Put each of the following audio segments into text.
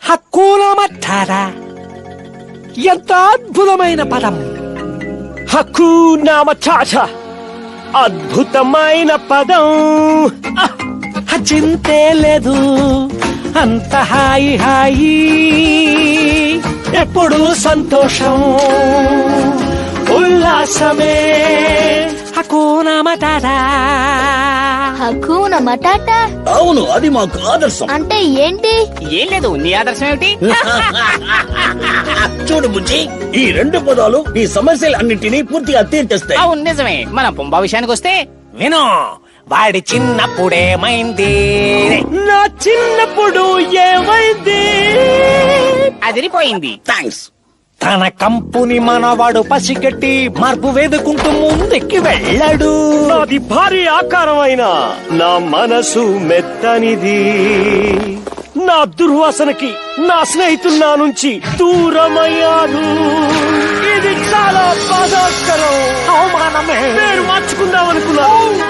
హక్కునా మటారా ఎంత అద్భుతమైన పదం. హక్కునా మటారా అద్భుతమైన పదం. చింతే లేదు అంత హాయి హాయి, ఎప్పుడు సంతోషం ఉల్లాసమే. హక్కునా మటారా. హక్కునా మటాటా? అవును, అది మాకు ఆదర్శం. అంటే ఏంటి? ఏం లేదు, నీ ఆదర్శం ఏమిటి? చూడు బుజ్జి, ఈ రెండు పదాలు ఈ సమస్యలన్నింటినీ పూర్తిగా తీర్చేస్తాయి. అవును నిజమే. మన పుంబా విషయానికి వస్తే విను, వాడి చిన్నప్పుడేమైంది, నా చిన్నప్పుడు ఏమైంది? అదిరిపోయింది. థ్యాంక్స్. తన కంపుని మనవాడు పసిగట్టి మార్పు వేదుకుంటూ ముందుకి వెళ్ళాడు. నాది భారీ ఆకారమైన నా మనసు మెత్తనిది. నా దుర్వాసనకి నా స్నేహితులు నా నుంచి దూరమయ్యారు. ఇది చాలా బాధాకరం. అవమానమే. పేరు మార్చుకుందామనుకున్నా,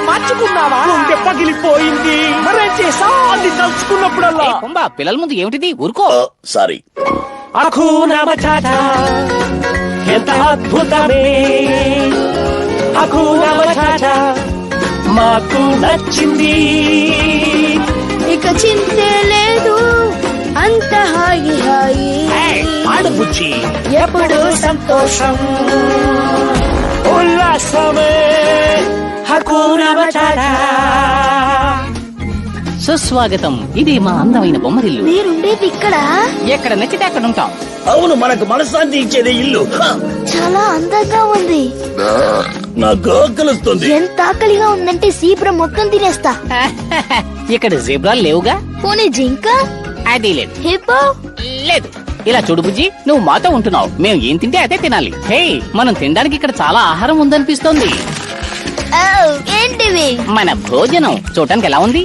మార్చుకున్నావా? గుండె పగిలిపోయింది. మరేం చేసావ్? అది తలుచుకున్నప్పుడల్లా ఏ పుంబా, పిల్లల ముందు ఏమిటిది? ఊరుకో. సారీ. హక్కునా మటారా ఎంత అద్భుతమే. హక్కునా మటారా మాకు నచ్చింది. ఇక చింతే లేదు అంత హాయి హాయి, ఆడు బుజ్జి ఎప్పుడు సంతోషం ఉల్లాసమే. హక్కునా మటారా. సుస్వాగతం. ఇది మా అందమైన బొమ్మరిల్లు. మీరుండేది ఇక్కడ? ఎక్కడ నచ్చితే అక్కడ ఉంటాం. అవును, మనకు మనశ్శాంతి ఇచ్చేది ఇల్లు. చాలా అందంగా ఉంది. నాకు ఆకలిస్తుంది. ఎంత ఆకలిగా ఉందంటే సీబ్రా మొత్తం తినేస్తా. ఇక్కడ జీబ్రాలు లేవుగా. పోనీ జింక, అది లేదు. హిప్పో? లేదు. ఇలా చూడు బుజ్జి, నువ్వు మాతో ఉంటున్నావు, మేము ఏం తింటే అదే తినాలి. హే, మనం తినడానికి ఇక్కడ చాలా ఆహారం ఉందనిపిస్తోంది. ఏంటివి? మన భోజనం చూడటానికి ఎలా ఉంది?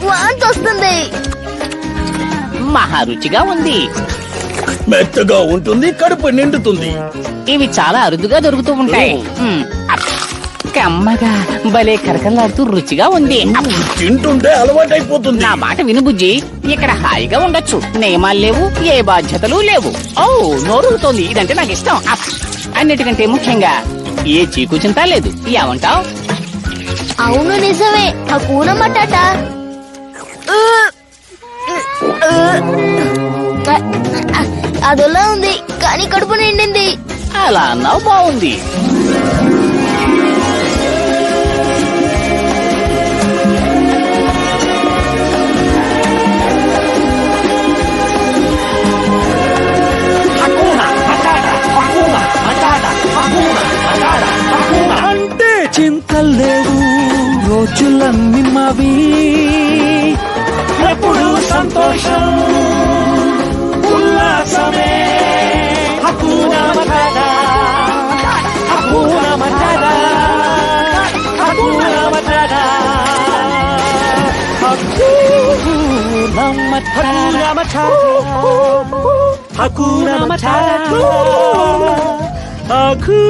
వాంతి వస్తుంది. మహా రుచిగా ఉంది. మెత్తగా ఉంటుంది, కడుపు నిండుతుంది. ఇవి చాలా అరుదుగా దొరుకుతూ ఉంటాయి. కమ్మగా భలే కరకలాడుతూ రుచిగా ఉంది. తింటుంటే అలవాటైపోతుంది. నా మాట విను బుజ్జి, ఇక్కడ హాయిగా ఉండొచ్చు. నియమాలు లేవు, ఏ బాధ్యతలు లేవు. ఓ, నోరుతోంది. ఇదంటే నాకు ఇష్టం. అన్నిటికంటే ముఖ్యంగా ఏ చీకు చింత లేదు. ఏమంటావ్? అవును నిజమే. హక్కునా మటాటా. అదొలా ఉంది కానీ కడుపు నిండింది. అలా అన్నావు, బాగుంది. అంటే చింతలేవు రోజులన్నీ మావి, ఎప్పుడు సంతోషం ఉల్లాసమే. హక్కునా మటారా. హక్కునా మటారా. హక్కునా మటారా. హక్కునా మటారా. హక్కునా మటారా. హక్కు